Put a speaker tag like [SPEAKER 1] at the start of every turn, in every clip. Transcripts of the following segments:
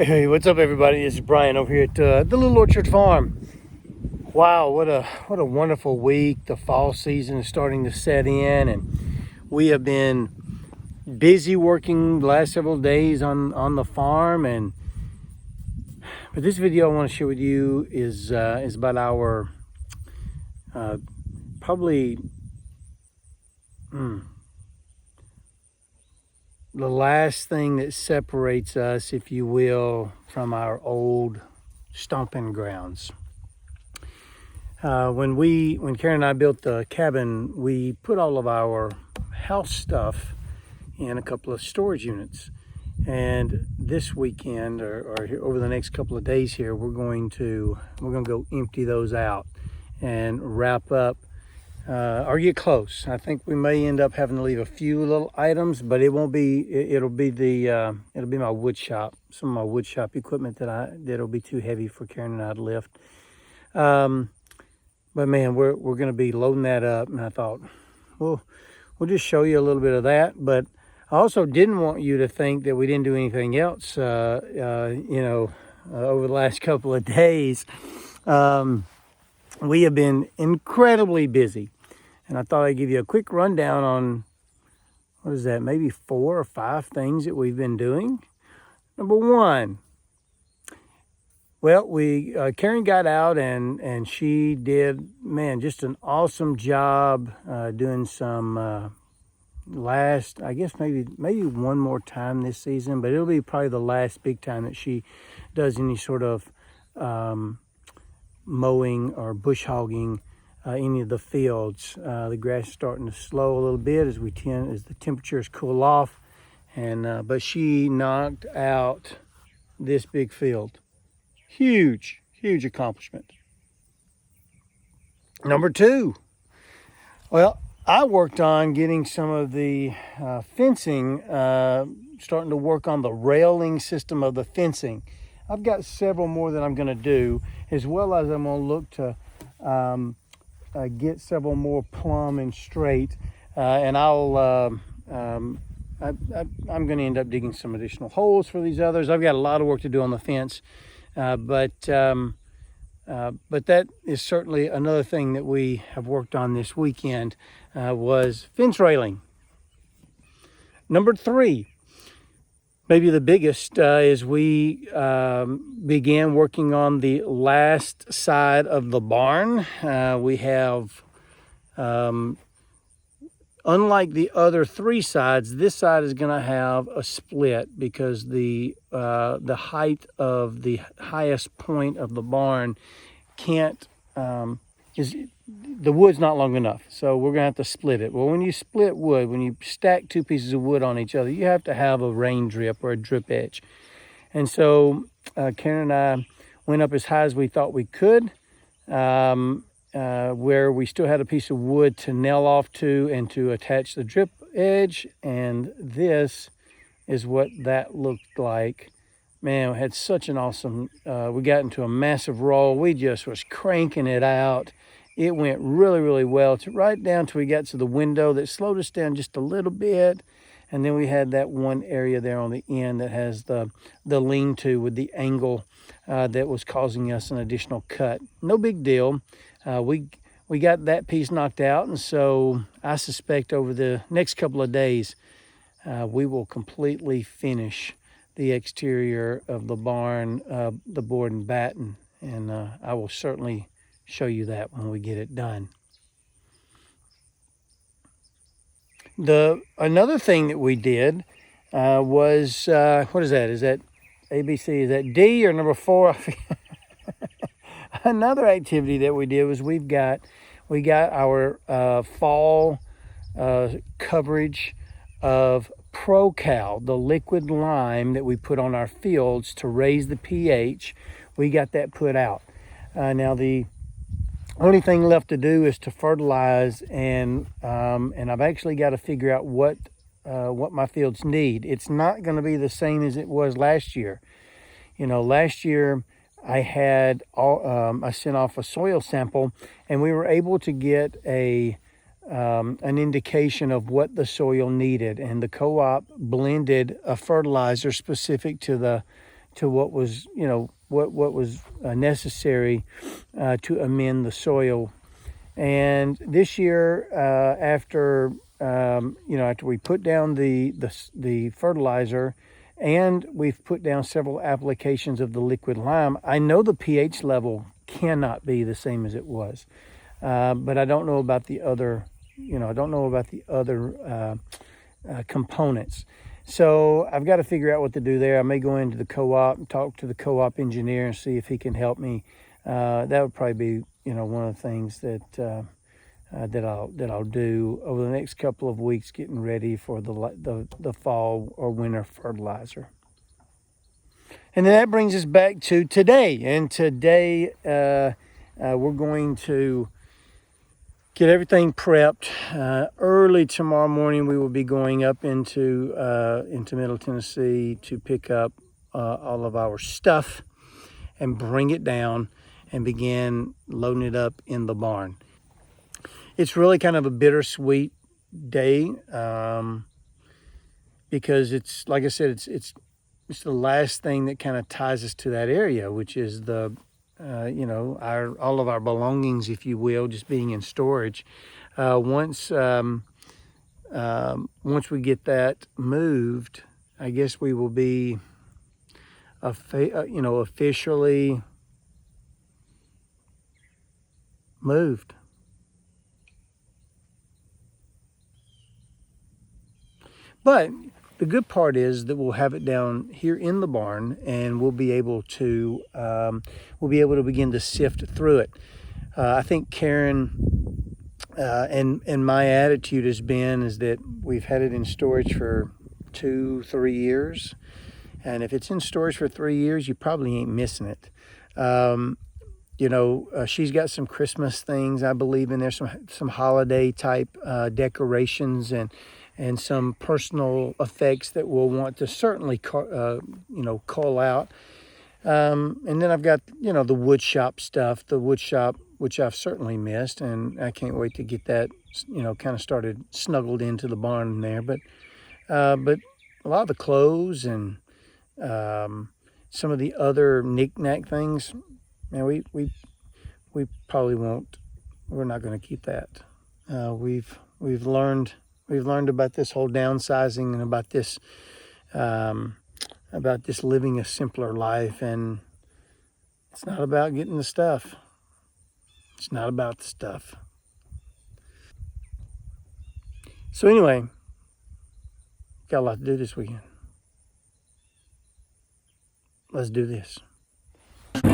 [SPEAKER 1] Hey, what's up, everybody? This is Brian over here at the Little Orchard Farm. Wow, what a wonderful week! The fall season is starting to set in, and we have been busy working the last several days on the farm. But this video I want to share with you is about our probably the last thing that separates us, if you will, from our old stomping grounds. When Karen and I built the cabin, we put all of our house stuff in a couple of storage units. And this weekend, or over the next couple of days here, we're going to go empty those out and wrap up or get close. I think we may end up having to leave a few little items, but it won't be. It'll be my wood shop, some of my wood shop equipment that'll be too heavy for Karen and I to lift. But man, we're going to be loading that up, and I thought, well, we'll just show you a little bit of that. But I also didn't want you to think that we didn't do anything else, over the last couple of days. We have been incredibly busy, and I thought I'd give you a quick rundown on, what is that, maybe 4 or 5 things that we've been doing. Number one, well, Karen got out and she did, man, just an awesome job doing some I guess maybe one more time this season, but it'll be probably the last big time that she does any sort of mowing or bush hogging any of the fields. The grass is starting to slow a little bit as the temperatures cool off, and but she knocked out this big field. Huge accomplishment. Number 2, well, I worked on getting some of the fencing, starting to work on the railing system of the fencing. I've got several more that I'm going to do, as well as I'm going to look to get several more plumb and straight, and I'm going to end up digging some additional holes for these others. I've got a lot of work to do on the fence. But that is certainly another thing that we have worked on this weekend, was fence railing. Number 3, maybe the biggest, is we began working on the last side of the barn. We have, unlike the other 3 sides, this side is going to have a split because the height of the highest point of the barn the wood's not long enough, so we're going to have to split it. Well, when you split wood, when you stack 2 pieces of wood on each other, you have to have a rain drip or a drip edge. And so Karen and I went up as high as we thought we could, where we still had a piece of wood to nail off to and to attach the drip edge, and this is what that looked like. Man, we had such an awesome, we got into a massive roll. We just was cranking it out. It went really well, right down till we got to the window that slowed us down just a little bit. And then we had that one area there on the end that has the lean-to with the angle that was causing us an additional cut. No big deal. We got that piece knocked out, and so I suspect over the next couple of days we will completely finish the exterior of the barn, the board and batten, and I will certainly show you that when we get it done. Another thing that we did was, what is that? Is that ABC? Is that D or number 4? Another activity that we did was we got our fall coverage of Pro-Cal, the liquid lime that we put on our fields to raise the pH. We got that put out. Now the only thing left to do is to fertilize, and I've actually got to figure out what my fields need. It's not going to be the same as it was last year. Last year I sent off a soil sample, and we were able to get an indication of what the soil needed, and the co-op blended a fertilizer specific to what was, what was necessary to amend the soil. And this year, after after we put down the fertilizer, and we've put down several applications of the liquid lime, I know the pH level cannot be the same as it was, but I don't know about the other. I don't know about the other components. So I've got to figure out what to do there. I may go into the co-op and talk to the co-op engineer and see if he can help me. That would probably be, one of the things that I'll do over the next couple of weeks, getting ready for the fall or winter fertilizer. And then that brings us back to today. And today we're going to get everything prepped. Early tomorrow morning, we will be going up into Middle Tennessee to pick up all of our stuff and bring it down and begin loading it up in the barn. It's really kind of a bittersweet day because it's, like I said, it's the last thing that kind of ties us to that area, which is the all of our belongings, if you will, just being in storage. Once we get that moved, I guess we will be officially moved. But the good part is that we'll have it down here in the barn, and we'll be able to begin to sift through it. I think Karen and my attitude has been is that we've had it in storage for 2-3 years, and if it's in storage for 3 years, you probably ain't missing it. She's got some Christmas things, I believe, in there, some holiday type decorations and some personal effects that we'll want to certainly call out. And then I've got, the wood shop stuff, which I've certainly missed, and I can't wait to get that, kind of started snuggled into the barn in there. But a lot of the clothes and some of the other knick-knack things, man, we probably won't. We're not going to keep that. We've learned about this whole downsizing and about this living a simpler life, and it's not about getting the stuff. It's not about the stuff. So anyway, got a lot to do this weekend. Let's do this.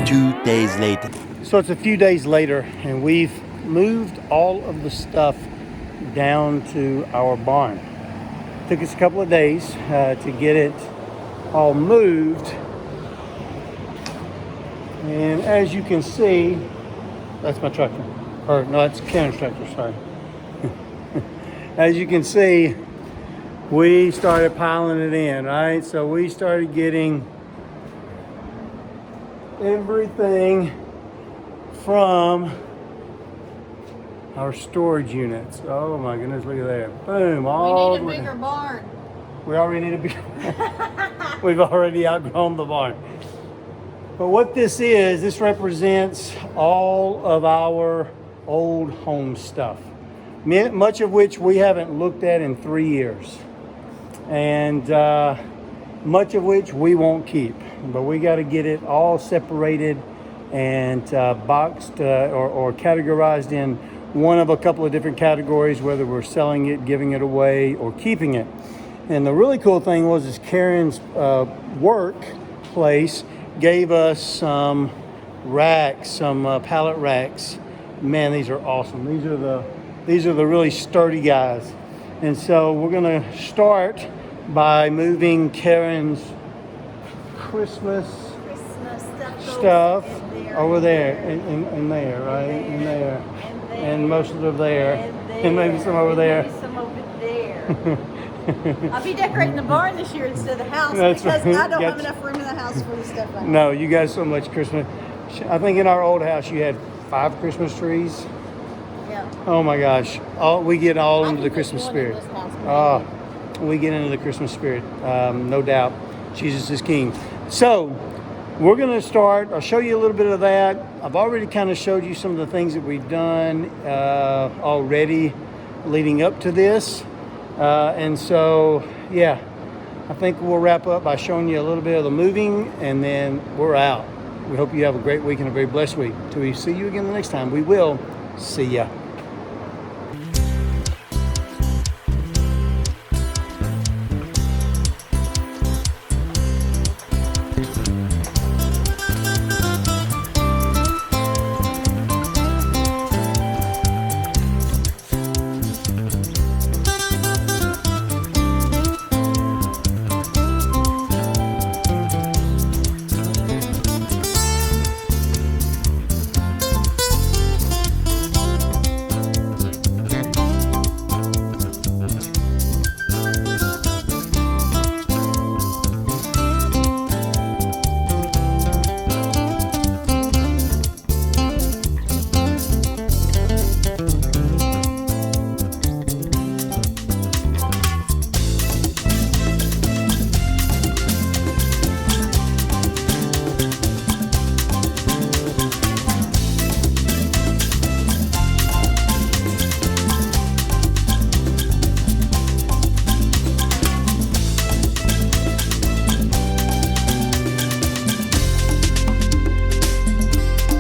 [SPEAKER 2] 2 days later.
[SPEAKER 1] So it's a few days later, and we've moved all of the stuff down to our barn. Took us a couple of days to get it all moved, and as you can see, that's my tractor, or no, that's Karen's tractor, sorry. As you can see, we started piling it in, right? So we started getting everything from our storage units. Oh my goodness, look at that. Boom.
[SPEAKER 3] We need a bigger barn.
[SPEAKER 1] We already need a bigger We've already outgrown the barn. But what this represents all of our old home stuff, much of which we haven't looked at in 3 years. And much of which we won't keep. But we got to get it all separated and boxed or categorized in one of a couple of different categories, whether we're selling it, giving it away, or keeping it. And the really cool thing was Karen's workplace gave us some racks, some pallet racks. Man, these are awesome. These are the really sturdy guys. And so we're gonna start by moving Karen's Christmas stuff over there and there, right? And there. And most of them there. And maybe some over there.
[SPEAKER 3] Maybe some over there. I'll be decorating the barn this year instead of the house
[SPEAKER 1] That's
[SPEAKER 3] because
[SPEAKER 1] right.
[SPEAKER 3] I don't have enough room in the house for the stuff like that.
[SPEAKER 1] No, you got so much Christmas. I think in our old house you had 5 Christmas trees.
[SPEAKER 3] Yeah.
[SPEAKER 1] Oh my gosh. We get all into the Christmas spirit. We get into the Christmas spirit, no doubt. Jesus is King. So we're going to start. I'll show you a little bit of that. I've already kind of showed you some of the things that we've done already leading up to this. And so, yeah, I think we'll wrap up by showing you a little bit of the moving, and then we're out. We hope you have a great week and a very blessed week. Till we see you again the next time, we will see ya.